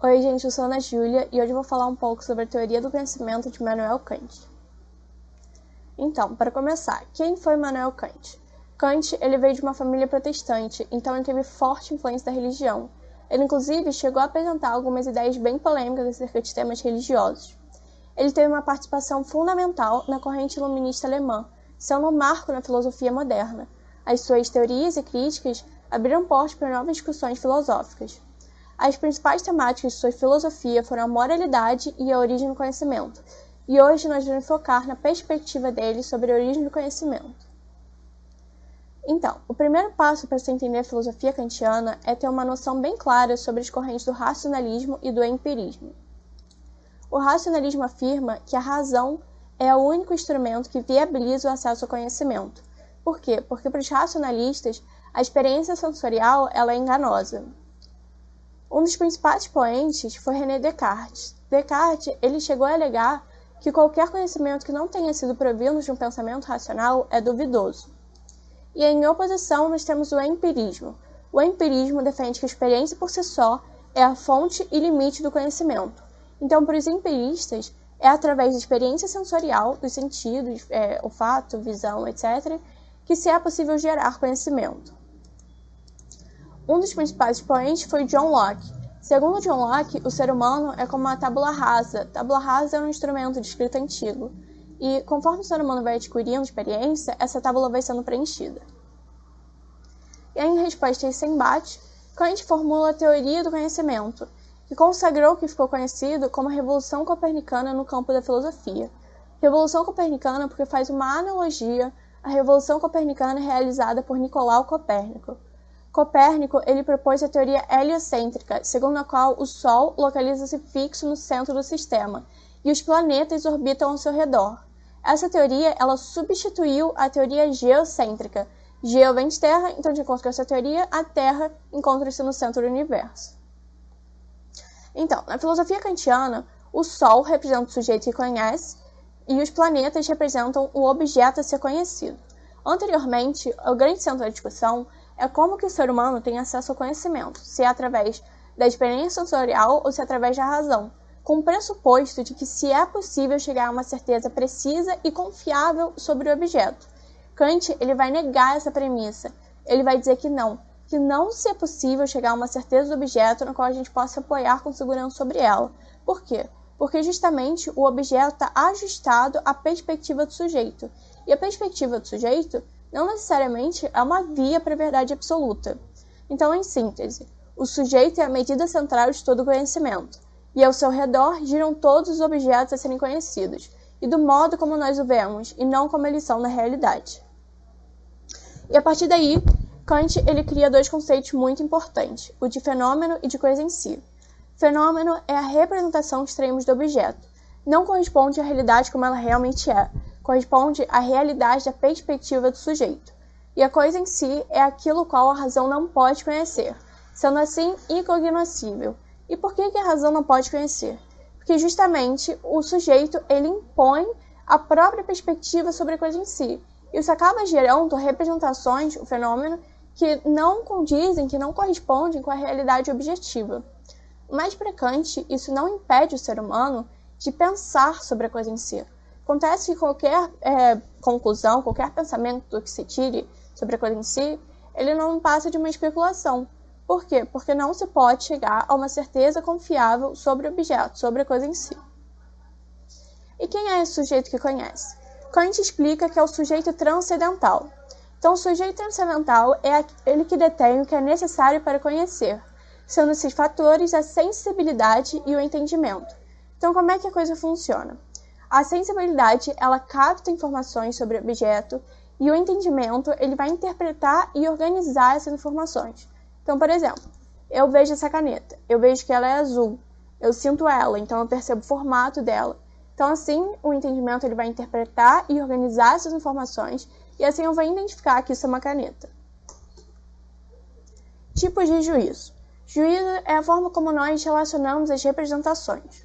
Oi, gente, eu sou a Ana Júlia e hoje eu vou falar um pouco sobre a teoria do conhecimento de Immanuel Kant. Então, para começar, quem foi Immanuel Kant? Kant, ele veio de uma família protestante, então ele teve forte influência da religião. Ele, inclusive, chegou a apresentar algumas ideias bem polêmicas acerca de temas religiosos. Ele teve uma participação fundamental na corrente iluminista alemã, sendo um marco na filosofia moderna. As suas teorias e críticas abriram portas para novas discussões filosóficas. As principais temáticas de sua filosofia foram a moralidade e a origem do conhecimento, e hoje nós vamos focar na perspectiva dele sobre a origem do conhecimento. Então, o primeiro passo para se entender a filosofia kantiana é ter uma noção bem clara sobre as correntes do racionalismo e do empirismo. O racionalismo afirma que a razão é o único instrumento que viabiliza o acesso ao conhecimento. Por quê? Porque para os racionalistas, a experiência sensorial ela é enganosa. Um dos principais expoentes foi René Descartes. Descartes ele chegou a alegar que qualquer conhecimento que não tenha sido provindo de um pensamento racional é duvidoso. E em oposição, nós temos o empirismo. O empirismo defende que a experiência por si só é a fonte e limite do conhecimento. Então, para os empiristas, é através da experiência sensorial, dos sentidos, olfato, visão, etc., que se é possível gerar conhecimento. Um dos principais expoentes foi John Locke. Segundo John Locke, o ser humano é como uma tábula rasa. Tábula rasa é um instrumento de escrita antigo. E conforme o ser humano vai adquirindo experiência, essa tábula vai sendo preenchida. E aí, em resposta a esse embate, Kant formula a teoria do conhecimento, que consagrou o que ficou conhecido como a Revolução Copernicana no campo da filosofia. Revolução Copernicana porque faz uma analogia à Revolução Copernicana realizada por Nicolau Copérnico. Copérnico ele propôs a teoria heliocêntrica, segundo a qual o Sol localiza-se fixo no centro do sistema e os planetas orbitam ao seu redor. Essa teoria ela substituiu a teoria geocêntrica. Geo vem de Terra, então de acordo com essa teoria, a Terra encontra-se no centro do universo. Então, na filosofia kantiana, o Sol representa o sujeito que conhece e os planetas representam o objeto a ser conhecido. Anteriormente, o grande centro da discussão é como que o ser humano tem acesso ao conhecimento, se é através da experiência sensorial ou se é através da razão, com o pressuposto de que se é possível chegar a uma certeza precisa e confiável sobre o objeto. Kant ele vai negar essa premissa, ele vai dizer que não se é possível chegar a uma certeza do objeto na qual a gente possa apoiar com segurança sobre ela. Por quê? Porque justamente o objeto está ajustado à perspectiva do sujeito, e a perspectiva do sujeito não necessariamente é uma via para a verdade absoluta. Então, em síntese, o sujeito é a medida central de todo o conhecimento, e ao seu redor giram todos os objetos a serem conhecidos, e do modo como nós o vemos, e não como eles são na realidade. E a partir daí, Kant ele cria dois conceitos muito importantes, o de fenômeno e de coisa em si. Fenômeno é a representação que extraímos do objeto. Não corresponde à realidade como ela realmente é, corresponde à realidade da perspectiva do sujeito. E a coisa em si é aquilo qual a razão não pode conhecer, sendo assim incognoscível. E por que a razão não pode conhecer? Porque justamente o sujeito ele impõe a própria perspectiva sobre a coisa em si. E isso acaba gerando representações, o fenômeno, que não condizem, que não correspondem com a realidade objetiva. Mas para Kant, isso não impede o ser humano de pensar sobre a coisa em si. Acontece que qualquer conclusão, qualquer pensamento que se tire sobre a coisa em si, ele não passa de uma especulação. Por quê? Porque não se pode chegar a uma certeza confiável sobre o objeto, sobre a coisa em si. E quem é esse sujeito que conhece? Kant explica que é o sujeito transcendental. Então, o sujeito transcendental é aquele que detém o que é necessário para conhecer, sendo esses fatores a sensibilidade e o entendimento. Então, como é que a coisa funciona? A sensibilidade, ela capta informações sobre o objeto e o entendimento, ele vai interpretar e organizar essas informações. Então, por exemplo, eu vejo essa caneta, eu vejo que ela é azul, eu sinto ela, então eu percebo o formato dela. Então, assim, o entendimento ele vai interpretar e organizar essas informações e assim eu vou identificar que isso é uma caneta. Tipos de juízo. Juízo é a forma como nós relacionamos as representações.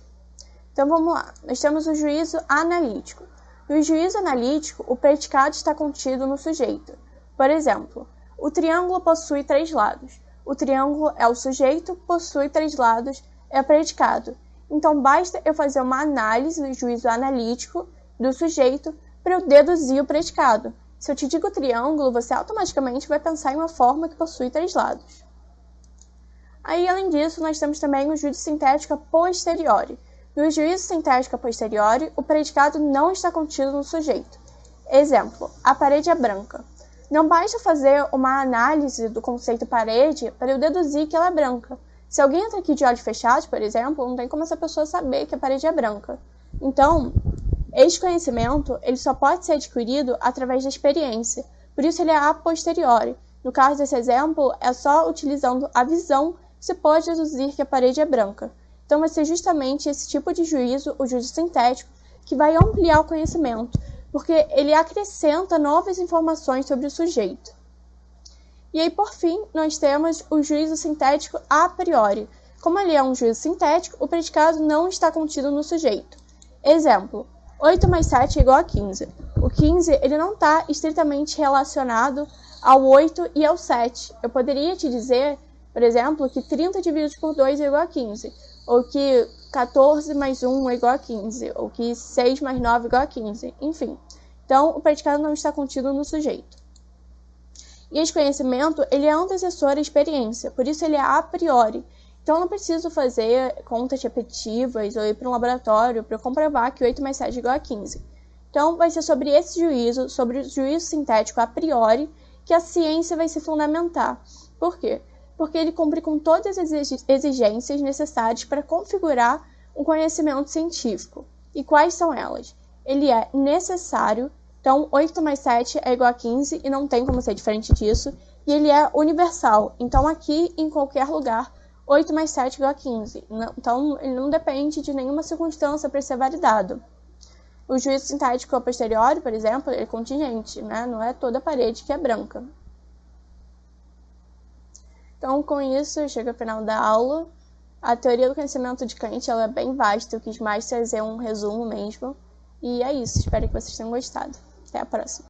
Então vamos lá, nós temos o juízo analítico. No juízo analítico, o predicado está contido no sujeito. Por exemplo, o triângulo possui 3 lados. O triângulo é o sujeito, possui 3 lados, é predicado. Então, basta eu fazer uma análise do juízo analítico do sujeito para eu deduzir o predicado. Se eu te digo triângulo, você automaticamente vai pensar em uma forma que possui 3 lados. Aí, além disso, nós temos também o juízo sintético a posteriori. No juízo sintético a posteriori, o predicado não está contido no sujeito. Exemplo, a parede é branca. Não basta fazer uma análise do conceito parede para eu deduzir que ela é branca. Se alguém entra aqui de olhos fechados, por exemplo, não tem como essa pessoa saber que a parede é branca. Então, este conhecimento ele só pode ser adquirido através da experiência, por isso ele é a posteriori. No caso desse exemplo, é só utilizando a visão que se pode deduzir que a parede é branca. Então vai ser justamente esse tipo de juízo, o juízo sintético, que vai ampliar o conhecimento, porque ele acrescenta novas informações sobre o sujeito. E aí, por fim, nós temos o juízo sintético a priori. Como ele é um juízo sintético, o predicado não está contido no sujeito. Exemplo, 8 mais 7 é igual a 15. O 15 ele não está estritamente relacionado ao 8 e ao 7. Eu poderia te dizer, por exemplo, que 30 dividido por 2 é igual a 15, ou que 14 mais 1 é igual a 15, ou que 6 mais 9 é igual a 15, enfim. Então, o predicado não está contido no sujeito. E esse conhecimento, ele é antecessor à experiência, por isso ele é a priori. Então, eu não preciso fazer contas repetitivas ou ir para um laboratório para comprovar que 8 mais 7 é igual a 15. Então, vai ser sobre esse juízo, sobre o juízo sintético a priori, que a ciência vai se fundamentar. Por quê? Porque ele cumpre com todas as exigências necessárias para configurar um conhecimento científico. E quais são elas? Ele é necessário, então 8 mais 7 é igual a 15 e não tem como ser diferente disso. E ele é universal, então aqui em qualquer lugar 8 mais 7 é igual a 15. Então ele não depende de nenhuma circunstância para ser validado. O juízo sintético a posteriori, por exemplo, ele é contingente, né? Não é toda a parede que é branca. Então, com isso, chega ao final da aula. A teoria do conhecimento de Kant ela é bem vasta, eu quis mais trazer um resumo mesmo. E é isso, espero que vocês tenham gostado. Até a próxima.